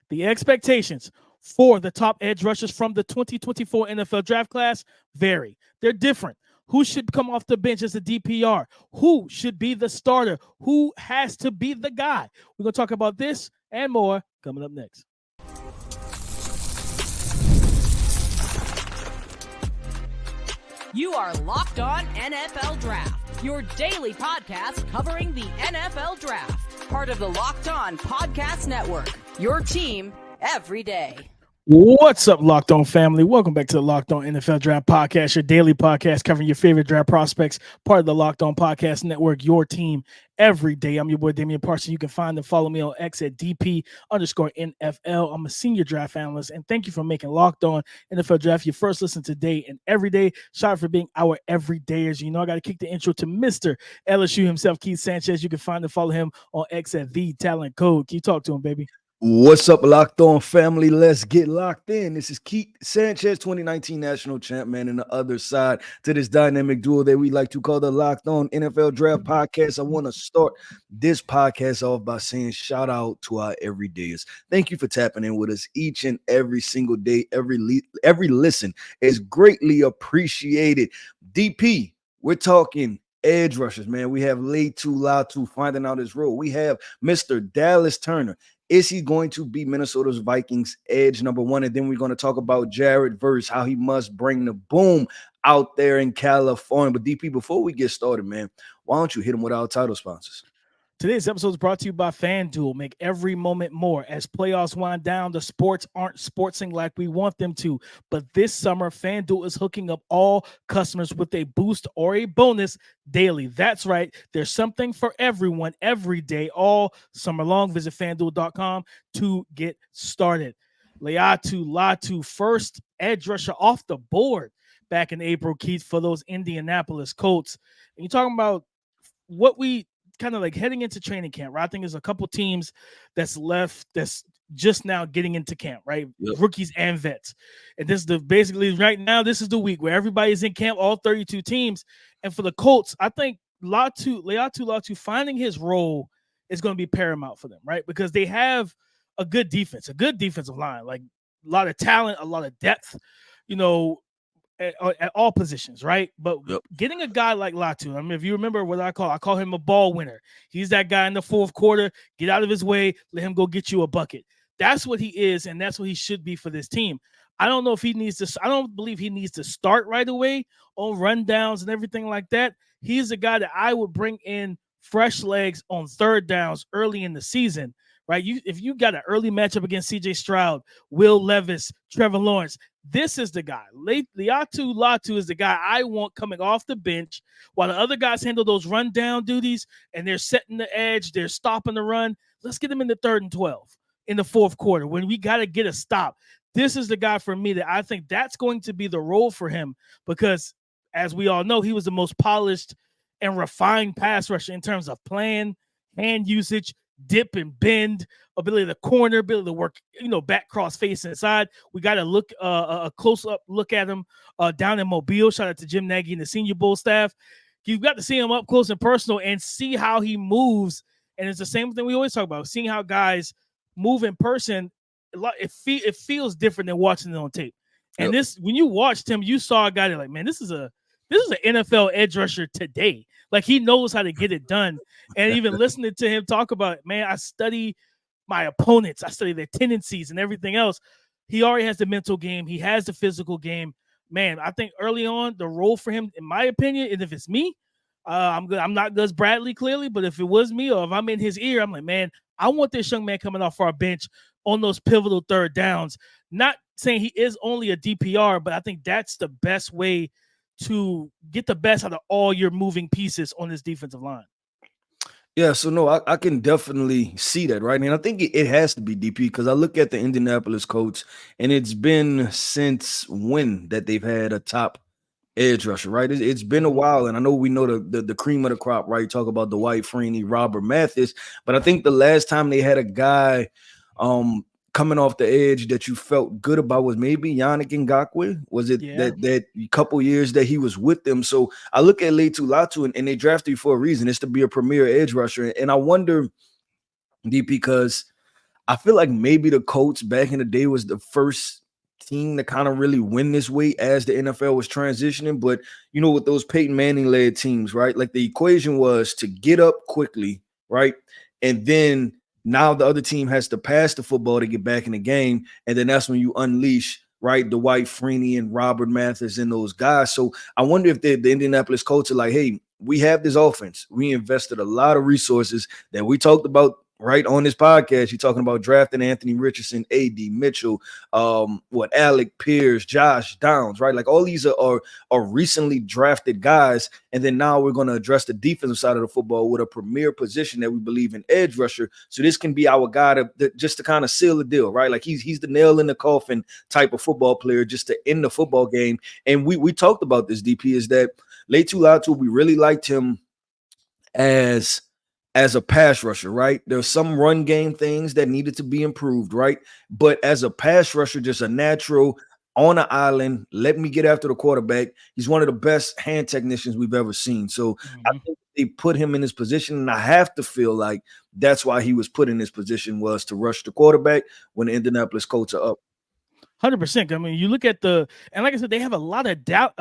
The expectations for the top edge rushers from the 2024 NFL draft class vary. They're different. Who should come off the bench as a DPR? Who should be the starter? Who has to be the guy? We're going to talk about this and more coming up next. You are Locked On NFL Draft, your daily podcast covering the NFL Draft. Part of the Locked On Podcast Network, your team every day. What's up, Locked On family? Welcome back to the Locked On NFL Draft Podcast, your daily podcast covering your favorite draft prospects, part of the Locked On Podcast Network, your team every day. I'm your boy, Damian Parson. You can find and follow me on X at DP_NFL. I'm a senior draft analyst, and thank you for making Locked On NFL Draft your first listen today and every day. Shout out for being our everydayers. You know, I got to kick the intro to Mr. LSU himself, Keith Sanchez. You can find and follow him on X at The Talent Code. Can you talk to him, baby? What's up, Locked On family? Let's get locked in. This is Keith Sanchez, 2019 national champ, man, and the other side to this dynamic duo that we like to call the Locked On NFL Draft Podcast. I want to start this podcast off by saying shout out to our everydayers. Thank you for tapping in with us each and every single day. Every listen is greatly appreciated. DP, we're talking edge rushers, man. We have Laiatu Latu finding out his role. We have Mr. Dallas Turner. Is he going to be Minnesota's Vikings edge number one? And then we're going to talk about Jared Verse, how he must bring the boom out there in California. But DP, before we get started, man, why don't you hit him with our title sponsors? Today's episode is brought to you by FanDuel. Make every moment more. As playoffs wind down, the sports aren't sportsing like we want them to. But this summer, FanDuel is hooking up all customers with a boost or a bonus daily. That's right. There's something for everyone every day, all summer long. Visit FanDuel.com to get started. Laiatu Latu, first edge rusher off the board back in April, Keith, for those Indianapolis Colts. And you're talking about what we kind of like heading into training camp, right? I think there's a couple teams that's left that's just now getting into camp, right? Yep. Rookies and vets. And this is basically right now, this is the week where everybody's in camp, all 32 teams. And for the Colts, I think Laiatu Latu finding his role is going to be paramount for them, right? Because they have a good defense, a good defensive line, like a lot of talent, a lot of depth, you know, at all positions, right? But getting a guy like Latu, I mean, if you remember what I call him a ball winner. He's that guy in the fourth quarter, get out of his way, let him go get you a bucket. That's what he is, and that's what he should be for this team. I don't know if he needs to, I don't believe he needs to start right away on rundowns and everything like that. He's a guy that I would bring in fresh legs on third downs early in the season, right? If you got an early matchup against CJ Stroud, Will Levis, Trevor Lawrence, this is the guy. Laiatu Latu is the guy I want coming off the bench while the other guys handle those rundown duties and they're setting the edge, they're stopping the run. Let's get him in the 3rd and 12 in the fourth quarter when we got to get a stop. This is the guy for me that I think that's going to be the role for him because, as we all know, he was the most polished and refined pass rusher in terms of plan, hand usage, dip and bend, ability to corner, ability to work, back cross face inside. We got to look a close-up look at him down in Mobile. Shout out to Jim Nagy and the Senior Bowl staff. You've got to see him up close and personal and see how he moves. And it's the same thing we always talk about, seeing how guys move in person. It feels different than watching it on tape. And this, when you watched him, you saw a guy that like, man, this is an NFL edge rusher today. Like, he knows how to get it done. And even listening to him talk about, man, I study my opponents. I study their tendencies and everything else. He already has the mental game. He has the physical game. Man, I think early on, the role for him, in my opinion, and if it's me, I'm not Gus Bradley, clearly, but if it was me or if I'm in his ear, I'm like, man, I want this young man coming off our bench on those pivotal third downs. Not saying he is only a DPR, but I think that's the best way to get the best out of all your moving pieces on this defensive line. Yeah, so no, I can definitely see that, right? And I think it has to be DP because I look at the Indianapolis Colts, and it's been since when that they've had a top edge rusher, right? It's been a while, and I know we know the cream of the crop, right? Talk about Dwight Freeney, Robert Mathis, but I think the last time they had a guy coming off the edge that you felt good about was maybe Yannick Ngakoue. Was it that couple years that he was with them? So I look at Laiatu Latu, and they drafted you for a reason. It's to be a premier edge rusher. And I wonder, Deep, because I feel like maybe the Colts back in the day was the first team to kind of really win this way as the NFL was transitioning. But with those Peyton Manning led teams, right? Like the equation was to get up quickly, right? And then now the other team has to pass the football to get back in the game. And then that's when you unleash, right, Dwight Freeney and Robert Mathis and those guys. So I wonder if the Indianapolis Colts are like, hey, we have this offense. We invested a lot of resources that we talked about right on this podcast. You're talking about drafting Anthony Richardson, A.D. Mitchell, Alec Pierce, Josh Downs, right? Like all these are recently drafted guys. And then now we're going to address the defensive side of the football with a premier position that we believe in, edge rusher. So this can be our guy just to kind of seal the deal, right? Like he's the nail in the coffin type of football player just to end the football game. And we talked about this, DP, is that Laiatu Latu, we really liked him as a pass rusher, right? There's some run game things that needed to be improved, right? But as a pass rusher, just a natural on an island, let me get after the quarterback. He's one of the best hand technicians we've ever sseen. So I think they put him in this position, and I have to feel like that's why he was put in this position, was to rush the quarterback when the Indianapolis Colts are up. 100%. I mean, you look at and like I said, they have a lot of depth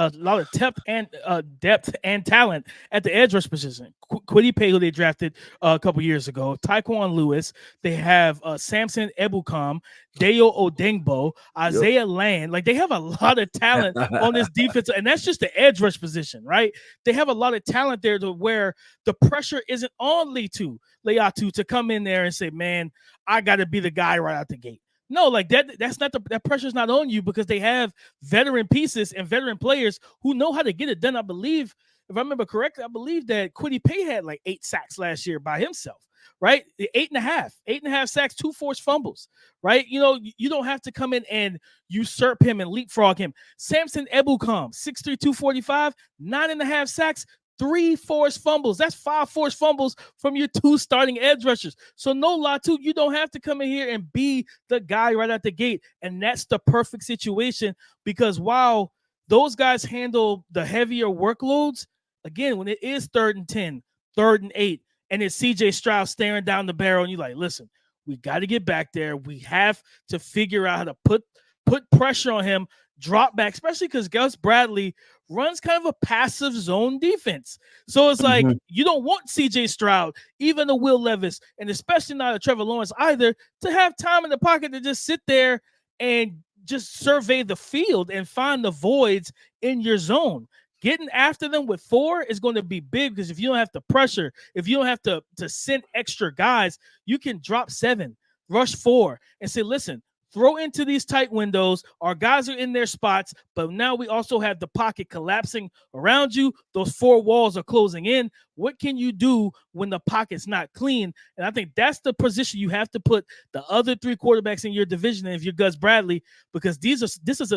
and talent at the edge rush position. Kwity Paye, who they drafted a couple years ago, Tyquan Lewis. They have Samson Ebukam, Dayo Odengbo, Isaiah Land. Like they have a lot of talent on this defense, and that's just the edge rush position, right? They have a lot of talent there to where the pressure isn't on Laiatu to come in there and say, "Man, I got to be the guy right out the gate." No, like that's not that pressure's not on you because they have veteran pieces and veteran players who know how to get it done. I believe, if I remember correctly, I believe that Kwity Paye had like 8 sacks last year by himself, right? 8.5 sacks, 2 forced fumbles, right? You don't have to come in and usurp him and leapfrog him. Samson Ebukam, 6'3", 245, 9.5 sacks, 3 forced fumbles. That's 5 forced fumbles from your 2 starting edge rushers. So no, Latu, you don't have to come in here and be the guy right out the gate. And that's the perfect situation because while those guys handle the heavier workloads, again, when it is 3rd and 10, 3rd and 8, and it's C.J. Stroud staring down the barrel, and you're like, listen, we got to get back there. We have to figure out how to put pressure on him, drop back, especially because Gus Bradley runs kind of a passive zone defense. So it's like you don't want C.J. Stroud, even a Will Levis, and especially not a Trevor Lawrence either, to have time in the pocket to just sit there and just survey the field and find the voids in your zone. Getting after them with 4 is going to be big because if you don't have to pressure, if you don't have to send extra guys, you can drop 7, rush 4, and say, listen, throw into these tight windows. Our guys are in their spots, but now we also have the pocket collapsing around you. Those 4 walls are closing in. What can you do when the pocket's not clean? And I think that's the position you have to put the other 3 quarterbacks in your division if you're Gus Bradley, because this is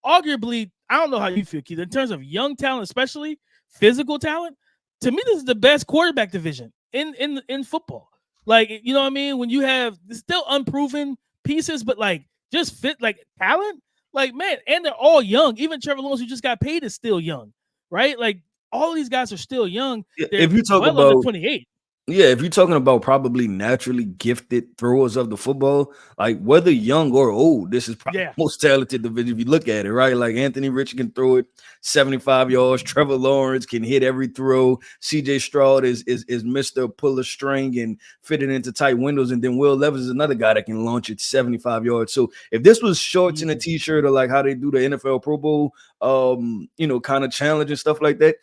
arguably, I don't know how you feel, Keith, in terms of young talent, especially physical talent. To me, this is the best quarterback division in football. Like, you know what I mean? When you have still unproven pieces, but like just fit like talent, like man, and they're all young. Even Trevor Lawrence, who just got paid, is still young, right? Like all these guys are still young. If you talk well under 28. Yeah, if you're talking about probably naturally gifted throwers of the football, like whether young or old, this is probably the most talented division if you look at it, right? Like Anthony Richardson can throw it 75 yards. Trevor Lawrence can hit every throw. C.J. Stroud is Mr. Pull a string and fit it into tight windows. And then Will Levis is another guy that can launch it 75 yards. So if this was shorts and a t-shirt or like how they do the NFL Pro Bowl, kind of challenge and stuff like that,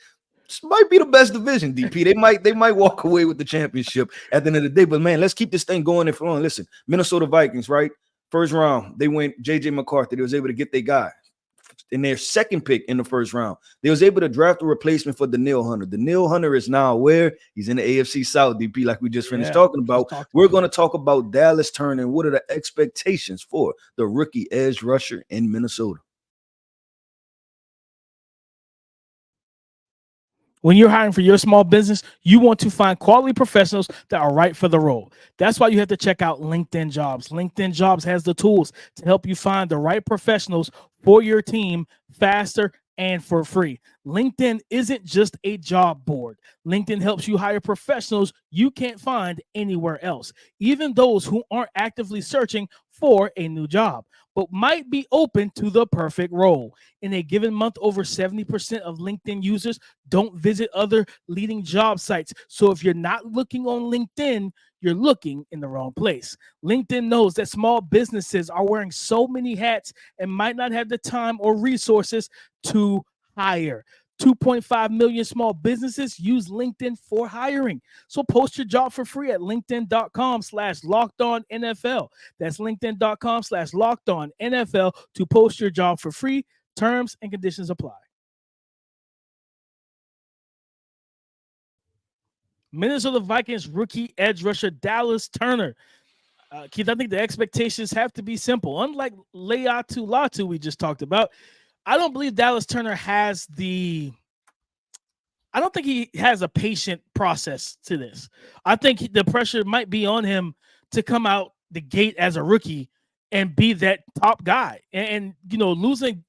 this might be the best division, DP. They might walk away with the championship at the end of the day. But man, let's keep this thing going and flowing. Listen, Minnesota Vikings, right? First round, they went J.J. McCarthy. They was able to get their guy in their second pick in the first round. They was able to draft a replacement for Danielle Hunter. Danielle Hunter is now where? He's in the AFC South, DP, like we just finished talking about. We're going to talk about Dallas Turner and what are the expectations for the rookie edge rusher in Minnesota. When you're hiring for your small business, you want to find quality professionals that are right for the role. That's why you have to check out LinkedIn Jobs. LinkedIn Jobs has the tools to help you find the right professionals for your team faster and for free. LinkedIn isn't just a job board. LinkedIn helps you hire professionals you can't find anywhere else, even those who aren't actively searching for a new job, but might be open to the perfect role. In a given month, over 70% of LinkedIn users don't visit other leading job sites. So if you're not looking on LinkedIn, you're looking in the wrong place. LinkedIn knows that small businesses are wearing so many hats and might not have the time or resources to hire. 2.5 million small businesses use LinkedIn for hiring. So post your job for free at linkedin.com/lockedonnfl. That's linkedin.com/lockedonnfl to post your job for free. Terms and conditions apply. Minnesota Vikings rookie edge rusher Dallas Turner. Keith, I think the expectations have to be simple. Unlike Laiatu Latu we just talked about, I don't believe Dallas Turner has I don't think he has a patient process to this. I think the pressure might be on him to come out the gate as a rookie and be that top guy. And losing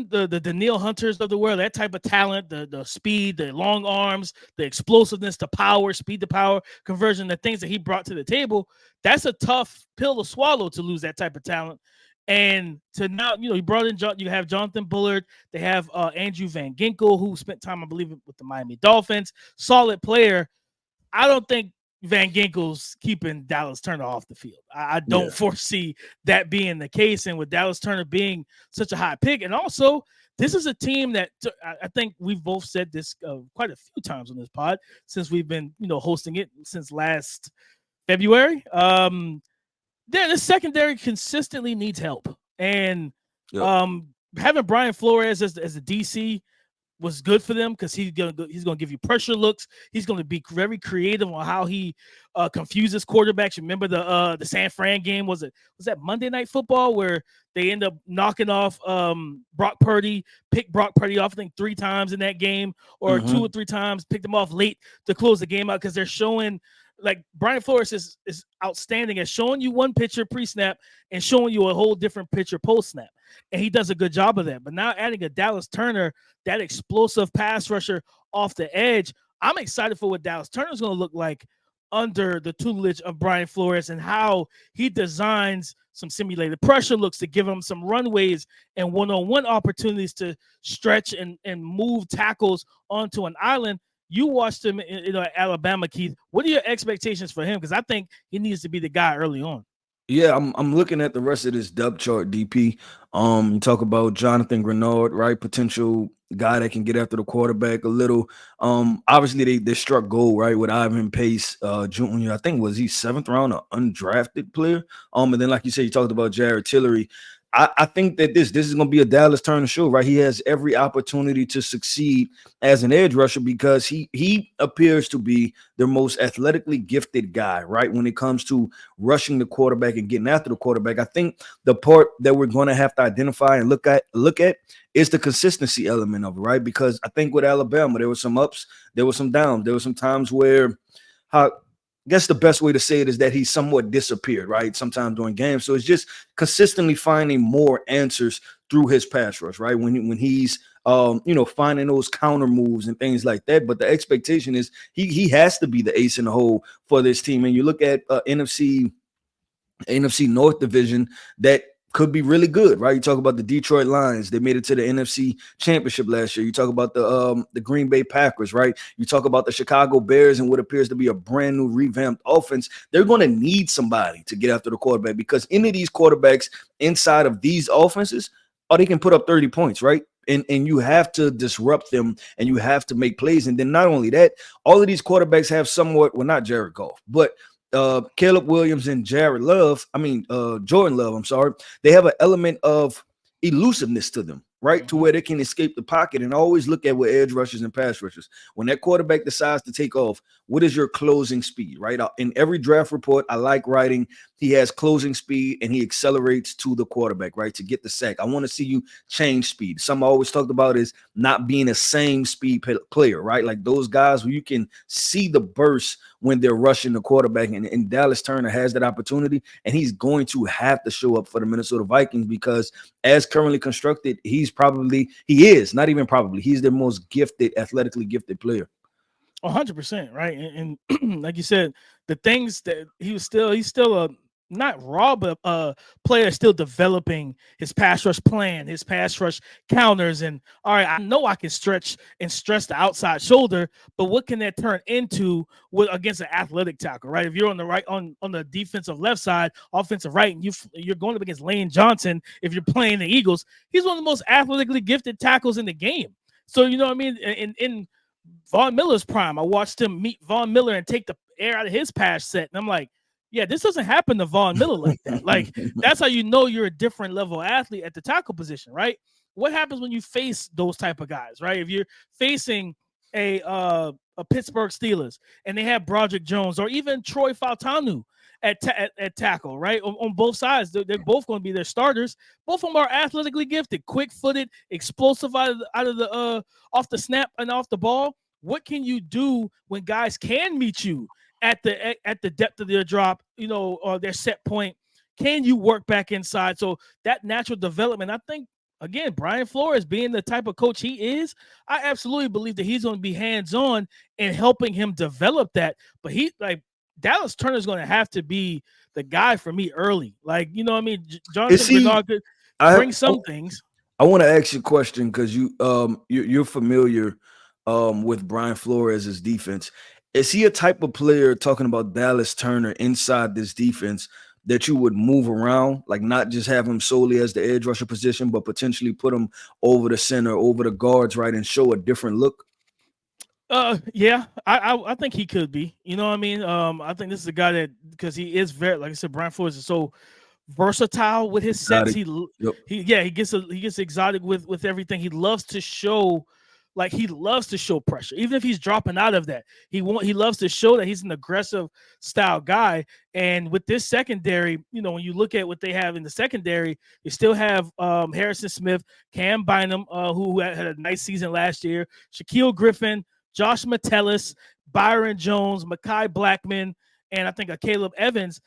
the Daniil Hunters of the world, that type of talent, the speed, the long arms, the explosiveness, the power, speed to power conversion, the things that he brought to the table, that's a tough pill to swallow to lose that type of talent. And to now, he brought in you have Jonathan Bullard. They have Andrew Van Ginkel, who spent time, I believe, with the Miami Dolphins. Solid player. I don't think Van Ginkel's keeping Dallas Turner off the field. I don't foresee that being the case. And with Dallas Turner being such a high pick, and also this is a team that I think we've both said this quite a few times on this pod since we've been, hosting it since last February. The secondary consistently needs help, and having Brian Flores as the DC was good for them because he's gonna give you pressure looks. He's gonna be very creative on how he confuses quarterbacks. Remember the San Fran game? Was that Monday Night Football where they end up knocking off Brock Purdy, picked Brock Purdy off I think 3 times in that game, or 2 or 3 times, picked him off late to close the game out because they're showing. Like Brian Flores is outstanding at showing you one picture pre-snap and showing you a whole different picture post-snap. And he does a good job of that. But now adding a Dallas Turner, that explosive pass rusher off the edge, I'm excited for what Dallas Turner is going to look like under the tutelage of Brian Flores and how he designs some simulated pressure looks to give him some runways and one-on-one opportunities to stretch and move tackles onto an island. You watched him at Alabama, Keith. What are your expectations for him? Because I think he needs to be the guy early on. Yeah, I'm looking at the rest of this depth chart, DP. You talk about Jonathan Grenard, right? Potential guy that can get after the quarterback a little. Obviously they struck gold, right, with Ivan Pace Jr. I think was he 7th round, an undrafted player. And then like you said, you talked about Jared Tillery. I think that this is going to be a Dallas Turner show, right? He has every opportunity to succeed as an edge rusher because he appears to be the most athletically gifted guy, right? When it comes to rushing the quarterback and getting after the quarterback, I think the part that we're going to have to identify and look at is the consistency element of it, right? Because I think with Alabama, there were some ups, there were some downs, there were some times where I guess the best way to say it is that he somewhat disappeared, right? Sometimes during games. So it's just consistently finding more answers through his pass rush, right? When he's finding those counter moves and things like that. But the expectation is he has to be the ace in the hole for this team. And you look at NFC North division that could be really good, right? You talk about the Detroit Lions. They made it to the NFC Championship last year. You talk about the Green Bay Packers, right? You talk about the Chicago Bears and what appears to be a brand new revamped offense. They're going to need somebody to get after the quarterback because any of these quarterbacks inside of these offenses, they can put up 30 points, right? And you have to disrupt them and you have to make plays. And then not only that, all of these quarterbacks have somewhat, well, not Jared Goff, but Caleb Williams and Jordan Love, I'm sorry. They have an element of elusiveness to them, right? To where they can escape the pocket. And always look at what edge rushers and pass rushers. When that quarterback decides to take off, what is your closing speed, right? In every draft report, I like writing he has closing speed and he accelerates to the quarterback, right, to get the sack. I want to see you change speed. Something I always talked about is not being a same speed player, right? Like those guys who you can see the burst when they're rushing the quarterback, and Dallas Turner has that opportunity, and he's going to have to show up for the Minnesota Vikings because as currently constructed, he's the most gifted, athletically gifted player. 100%, right? And like you said, the things that he's still a not raw, but a player still developing his pass rush plan, his pass rush counters. And all right, I know I can stretch and stress the outside shoulder, but what can that turn into against an athletic tackle, right? If you're on the right on the defensive left side, offensive right, and you're going up against Lane Johnson, if you're playing the Eagles, he's one of the most athletically gifted tackles in the game. So you know what I mean? In Von Miller's prime, I watched him meet Von Miller and take the air out of his pass set. And I'm like, yeah, this doesn't happen to Von Miller like that. Like, that's how you know you're a different level athlete at the tackle position, right? What happens when you face those type of guys, right? If you're facing a Pittsburgh Steelers and they have Broderick Jones or even Troy Fautanu at tackle, right? On both sides, they're both going to be their starters. Both of them are athletically gifted, quick-footed, explosive out of the off the snap and off the ball. What can you do when guys can meet you at the depth of their drop, or their set point? Can you work back inside? So that natural development, I think, again, Brian Flores being the type of coach he is, I absolutely believe that he's going to be hands-on in helping him develop that. But Dallas Turner is going to have to be the guy for me early. Like, you know what I mean? Jonathan Bernard could bring some things. I want to ask you a question because you're familiar with Brian Flores' defense. Is he a type of player, talking about Dallas Turner inside this defense, that you would move around, like not just have him solely as the edge rusher position, but potentially put him over the center, over the guards, right, and show a different look? Yeah, I think he could be. You know what I mean? I think this is a guy that, because he is very, like I said, Brian Flores is so versatile with his sets. He gets exotic with everything. He loves to show. Like, he loves to show pressure, even if he's dropping out of that. He loves to show that he's an aggressive style guy. And with this secondary, when you look at what they have in the secondary, you still have Harrison Smith, Cam Bynum, who had a nice season last year, Shaquille Griffin, Josh Metellus, Byron Jones, Mekhi Blackman, and I think Caleb Evans.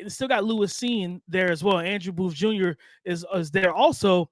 Still got Lewis Seen there as well. Andrew Booth Jr. is there also.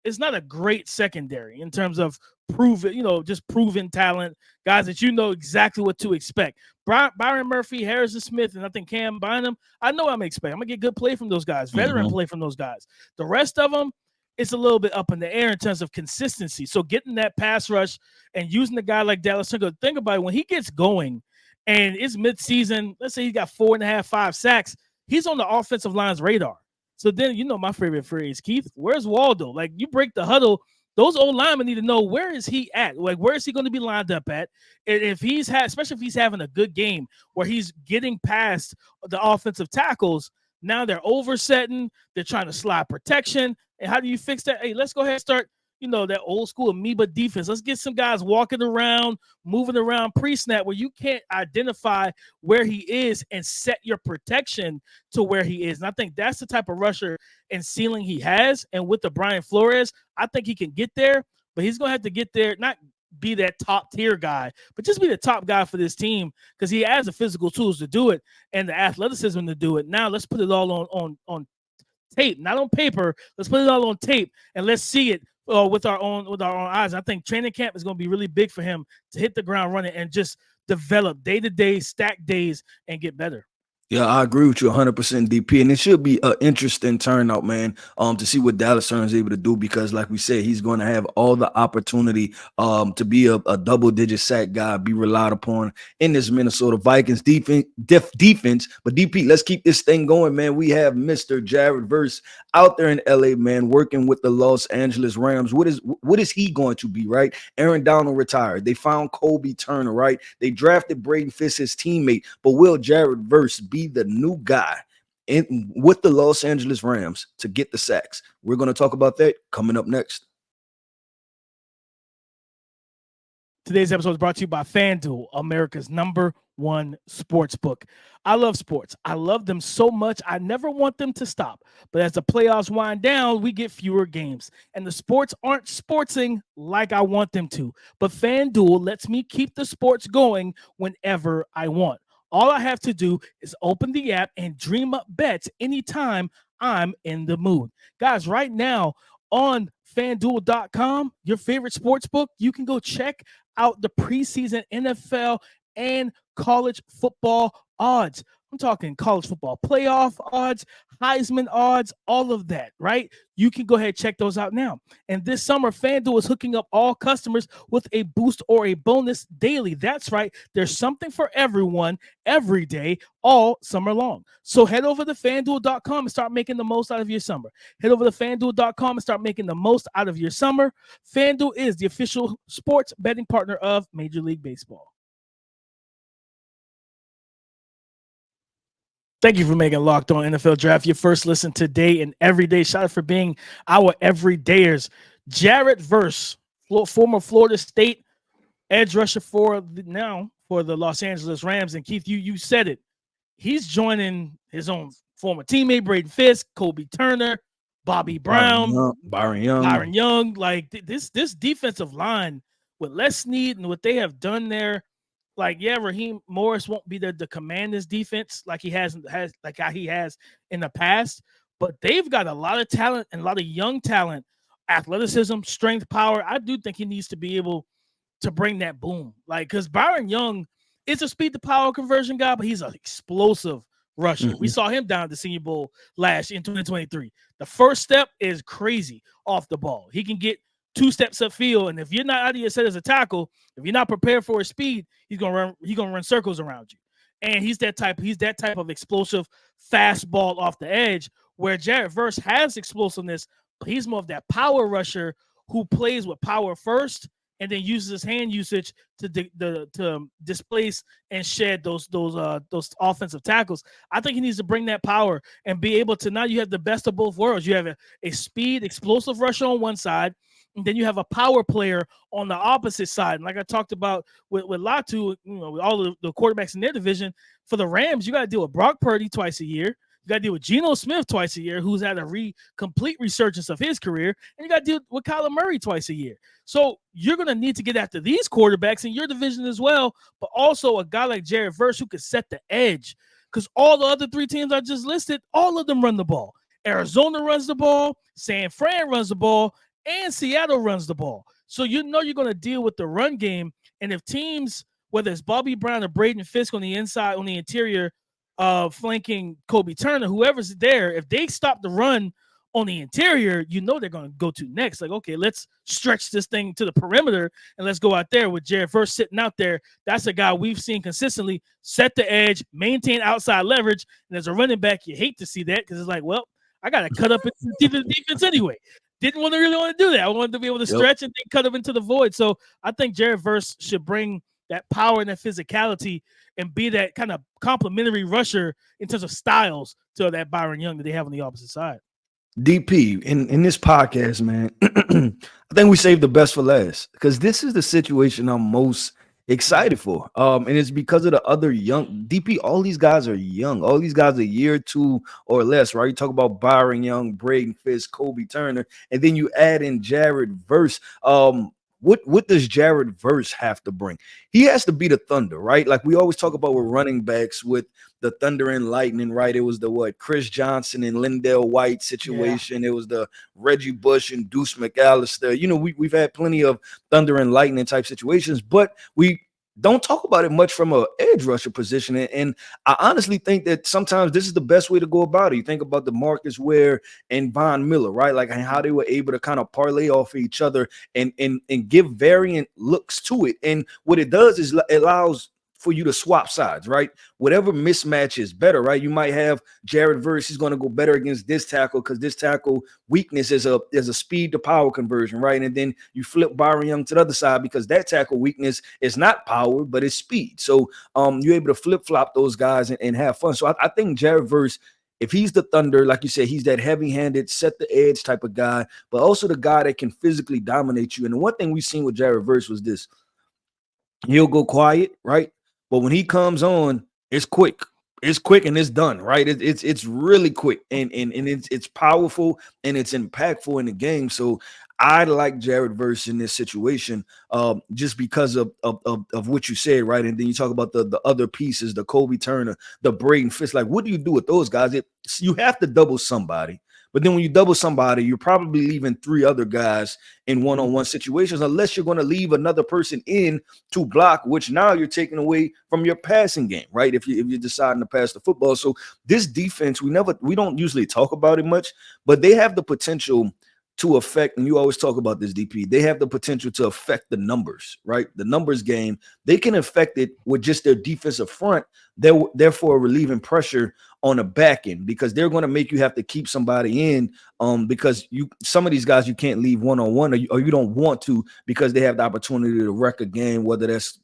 It's not a great secondary in terms of proven talent, guys that you know exactly what to expect. Byron Murphy, Harrison Smith, and I think Cam Bynum, I know what I'm expecting. I'm going to get good play from those guys, veteran play from those guys. The rest of them, it's a little bit up in the air in terms of consistency. So getting that pass rush and using the guy like Dallas Turner, think about it, when he gets going and it's midseason, let's say he got 4.5, 5 sacks, he's on the offensive line's radar. So then, my favorite phrase, Keith, where's Waldo? Like, you break the huddle, those old linemen need to know, where is he at? Like, where is he going to be lined up at? And especially if he's having a good game where he's getting past the offensive tackles, now they're oversetting, they're trying to slide protection. And how do you fix that? Hey, let's go ahead and start, that old school amoeba defense. Let's get some guys walking around, moving around pre-snap where you can't identify where he is and set your protection to where he is. And I think that's the type of rusher and ceiling he has. And with the Brian Flores, I think he can get there, but he's going to have to get there, not be that top tier guy, but just be the top guy for this team, because he has the physical tools to do it and the athleticism to do it. Now let's put it all on tape, not on paper. Let's put it all on tape and let's see it with our own eyes. I think training camp is going to be really big for him to hit the ground running and just develop day-to-day, stack days, and get better. Yeah, I agree with you 100%, DP, and it should be an interesting turnout, man, to see what Dallas Turner is able to do, because, like we said, he's going to have all the opportunity to be a double-digit sack guy, be relied upon in this Minnesota Vikings defense. But DP, let's keep this thing going, man. We have Mr. Jared Verse out there in LA, man, working with the Los Angeles Rams. What is he going to be, right? Aaron Donald retired. They found Kobe Turner, right? They drafted Braden Fisk, his teammate, but will Jared Verse be the new guy with the Los Angeles Rams to get the sacks? We're going to talk about that coming up next. Today's episode is brought to you by FanDuel, America's #1 one sportsbook. I love sports. I love them so much. I never want them to stop. But as the playoffs wind down, we get fewer games. And the sports aren't sportsing like I want them to. But FanDuel lets me keep the sports going whenever I want. All I have to do is open the app and dream up bets anytime I'm in the mood. Guys, right now on fanduel.com, your favorite sports book, you can go check out the preseason NFL and college football odds. I'm talking college football playoff odds, Heisman odds, all of that, right? You can go ahead and check those out now. And this summer, FanDuel is hooking up all customers with a boost or a bonus daily. That's right. There's something for everyone every day, all summer long. So head over to fanduel.com and start making the most out of your summer. Head over to fanduel.com and start making the most out of your summer. FanDuel is the official sports betting partner of Major League Baseball. Thank you for making Locked On NFL Draft your first listen today and every day. Shout out for being our everydayers. Jared Verse, former Florida State edge rusher for the Los Angeles Rams. And Keith, you said it. He's joining his own former teammate, Braden Fisk, Kobe Turner, Bobby Brown, Byron Young. Like this defensive line with Les Snead and what they have done there. Like, yeah, Raheem Morris won't be the commanders defense like he has in the past, but they've got a lot of talent and a lot of young talent, athleticism, strength, power. I do think he needs to be able to bring that boom. Like, because Byron Young is a speed to power conversion guy, but he's an explosive rusher. Mm-hmm. We saw him down at the Senior Bowl last in 2023. The first step is crazy off the ball. He can get 2 steps upfield, and if you're not out of your set as a tackle, if you're not prepared for his speed, he's gonna run circles around you. And he's that type of explosive fastball off the edge, where Jared Verse has explosiveness, but he's more of that power rusher who plays with power first and then uses his hand usage to displace and shed those offensive tackles. I think he needs to bring that power and be able to, now you have the best of both worlds. You have a speed, explosive rusher on one side, and then you have a power player on the opposite side. And like I talked about with Latu, with all the quarterbacks in their division, for the Rams, you got to deal with Brock Purdy twice a year. You got to deal with Geno Smith twice a year, who's had a complete resurgence of his career. And you got to deal with Kyler Murray twice a year. So you're going to need to get after these quarterbacks in your division as well, but also a guy like Jared Verse who could set the edge. Because all the other 3 teams I just listed, all of them run the ball. Arizona runs the ball, San Fran runs the ball, and Seattle runs the ball. So you're going to deal with the run game. And if teams, whether it's Bobby Brown or Braden Fisk on the inside, on the interior, flanking Kobe Turner, whoever's there, if they stop the run on the interior, they're going to go to next. Like, okay, let's stretch this thing to the perimeter and let's go out there with Jared Verse sitting out there. That's a guy we've seen consistently set the edge, maintain outside leverage. And as a running back, you hate to see that because it's like, well, I got to cut up into the defense anyway. Didn't really want to do that. I wanted to be able to stretch and then cut up into the void. So I think Jared Verse should bring that power and that physicality and be that kind of complementary rusher in terms of styles to that Byron Young that they have on the opposite side. DP, in this podcast, man, I think we saved the best for last because this is the situation I'm most excited for. And it's because of the other young DP. All these guys are young. All these guys are a year, 2 or less, right? You talk about Byron Young, Braden Fisk, Kobe Turner, and then you add in Jared Verse. What does Jared Verse have to bring? He has to be the Thunder, right? Like we always talk about with running backs with the Thunder and Lightning, right? It was the Chris Johnson and Lindell White situation. Yeah. It was the Reggie Bush and Deuce McAllister. We've had plenty of Thunder and Lightning type situations, but we don't talk about it much from an edge rusher position. And I honestly think that sometimes this is the best way to go about it. You think about the Marcus Ware and Von Miller, right? Like how they were able to kind of parlay off of each other and give variant looks to it. And what it does is it allows for you to swap sides, right? Whatever mismatch is better, right? You might have Jared Verse, he's going to go better against this tackle because this tackle weakness is a speed to power conversion, right? And then you flip Byron Young to the other side because that tackle weakness is not power, but it's speed. So you're able to flip-flop those guys and have fun. So I think Jared Verse, if he's the Thunder, like you said, he's that heavy-handed, set the edge type of guy, but also the guy that can physically dominate you. And the one thing we've seen with Jared Verse was this. He'll go quiet, right? but when he comes on, it's quick. It's quick and it's done, right? It's really quick and it's powerful and it's impactful in the game. So I like Jared Verse in this situation, just because of what you said, right? And then you talk about the other pieces, the Kobe Turner, the Braden Fitz. Like, what do you do with those guys? You have to double somebody. But then when you double somebody, you're probably leaving three other guys in one-on-one situations, unless you're going to leave another person in to block, which now you're taking away from your passing game, right? If you're deciding to pass the football. So this defense, we don't usually talk about it much, but they have the potential to affect, and you always talk about this, DP, they have the potential to affect the numbers, right? The numbers game, they can affect it with just their defensive front, therefore relieving pressure on the back end, because they're going to make you have to keep somebody in, because some of these guys you can't leave one-on-one, or you don't want to, because they have the opportunity to wreck a game, whether that's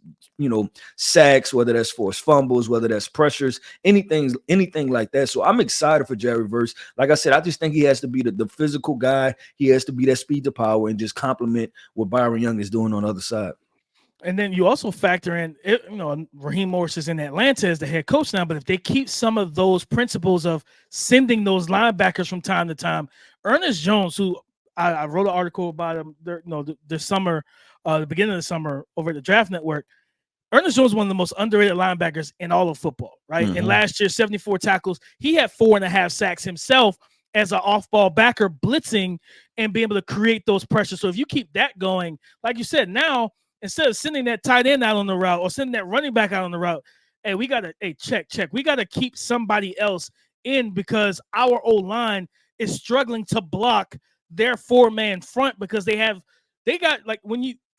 sacks, whether that's forced fumbles, whether that's pressures, anything like that. So I'm excited for Jerry Verse. Like I said, I just think he has to be the physical guy. He has to be that speed to power and just complement what Byron Young is doing on the other side. And then you also factor in, Raheem Morris is in Atlanta as the head coach now, but if they keep some of those principles of sending those linebackers from time to time, Ernest Jones, who I wrote an article about him, this summer, the beginning of the summer over at the Draft Network. Ernest Jones is one of the most underrated linebackers in all of football, right? Mm-hmm. And last year, 74 tackles. He had 4.5 sacks himself as an off-ball backer, blitzing and being able to create those pressures. So if you keep that going, like you said, now, instead of sending that tight end out on the route or sending that running back out on the route, hey, we got to check. We got to keep somebody else in, because our O-line is struggling to block their 4-man front, because they got like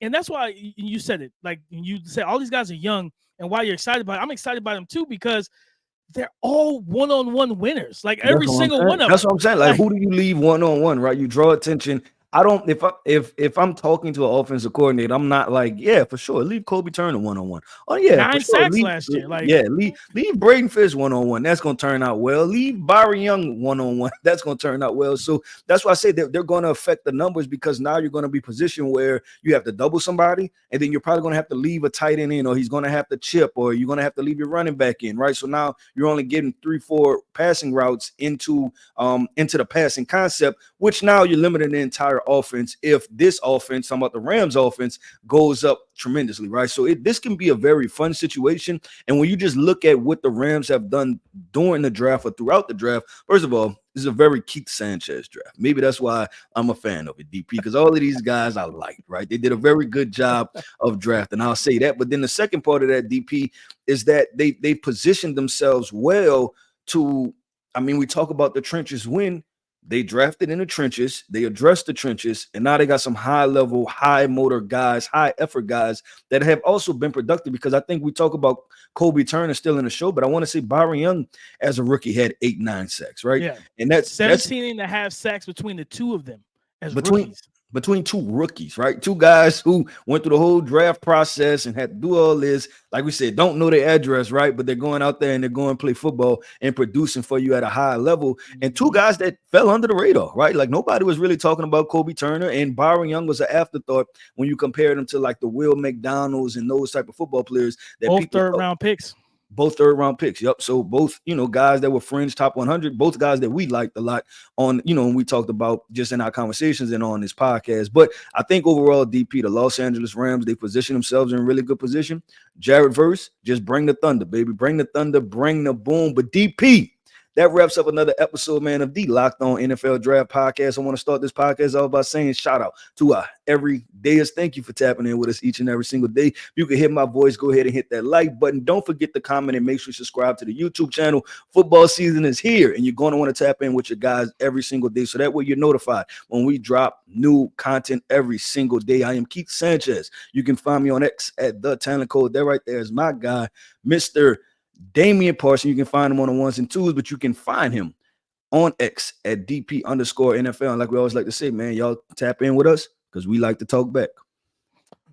and that's why you said it. Like you said, all these guys are young, and why you're excited about it, I'm excited about them too, because they're all one-on-one winners. Like every single one of them. That's what I'm saying. Like, who do you leave one-on-one, right? You draw attention. I don't. If I'm talking to an offensive coordinator, I'm not like, yeah, for sure, leave Kobe Turner one-on-one. Oh yeah, 9 sacks last year. Like, yeah, leave Braden Fitz one-on-one. That's gonna turn out well. Leave Byron Young one-on-one. That's gonna turn out well. So that's why I say that they're gonna affect the numbers, because now you're gonna be positioned where you have to double somebody, and then you're probably gonna have to leave a tight end in, or he's gonna have to chip, or you're gonna have to leave your running back in, right? So now you're only getting 3-4 passing routes into the passing concept, which now you're limiting the entire offense. If this offense, talking about the Rams offense, goes up tremendously, right? So this can be a very fun situation. And when you just look at what the Rams have done during the draft or throughout the draft, first of all, this is a very Keith Sanchez draft. Maybe that's why I'm a fan of it, DP, because all of these guys I like, right? They did a very good job of drafting. I'll say that. But then the second part of that, DP, is that they positioned themselves well to, we talk about the trenches win. They drafted in the trenches, they addressed the trenches, and now they got some high-level, high-motor guys, high-effort guys that have also been productive, because I think we talk about Kobe Turner still in the show, but I want to say Byron Young as a rookie had 8-9 sacks, right? Yeah. And that's 17.5 sacks between the two of them as rookies. Between two rookies, right? Two guys who went through the whole draft process and had to do all this. Like we said, don't know their address, right? But they're going out there and they're going to play football and producing for you at a high level. And two guys that fell under the radar, right? Like nobody was really talking about Kobe Turner, and Byron Young was an afterthought when you compared him to like the Will McDonald's and those type of football players. That both third-round picks. Both third-round picks. Yep. So both, guys that were fringe top 100, both guys that we liked a lot on, when we talked about just in our conversations and on this podcast. But I think overall, DP, the Los Angeles Rams, they position themselves in a really good position. Jared Verse, just bring the thunder, baby. Bring the thunder, bring the boom. But DP, that wraps up another episode, man, of the Locked On NFL Draft Podcast. I want to start this podcast off by saying shout out to our everydayers. Thank you for tapping in with us each and every single day. If you can hear my voice, go ahead and hit that like button. Don't forget to comment and make sure you subscribe to the YouTube channel. Football season is here, and you're going to want to tap in with your guys every single day, so that way you're notified when we drop new content every single day. I am Keith Sanchez. You can find me on X at The Talent Code. That right there is my guy, Mr. Damian Parson. You can find him on the ones and twos, but you can find him on X at DP_NFL. And like we always like to say, man, y'all tap in with us because we like to talk back.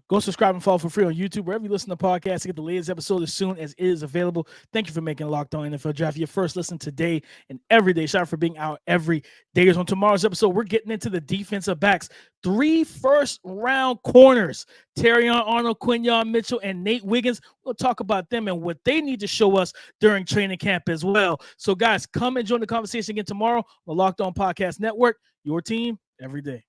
Go subscribe and follow for free on YouTube, wherever you listen to podcasts, to get the latest episode as soon as it is available. Thank you for making Locked On NFL Draft your first listen today and every day. Shout out for being our every dayers. On tomorrow's episode, we're getting into the defensive backs. 3 first-round corners, Terrion Arnold, Quinyon Mitchell, and Nate Wiggins. We'll talk about them and what they need to show us during training camp as well. So, guys, come and join the conversation again tomorrow on the Locked On Podcast Network. Your team every day.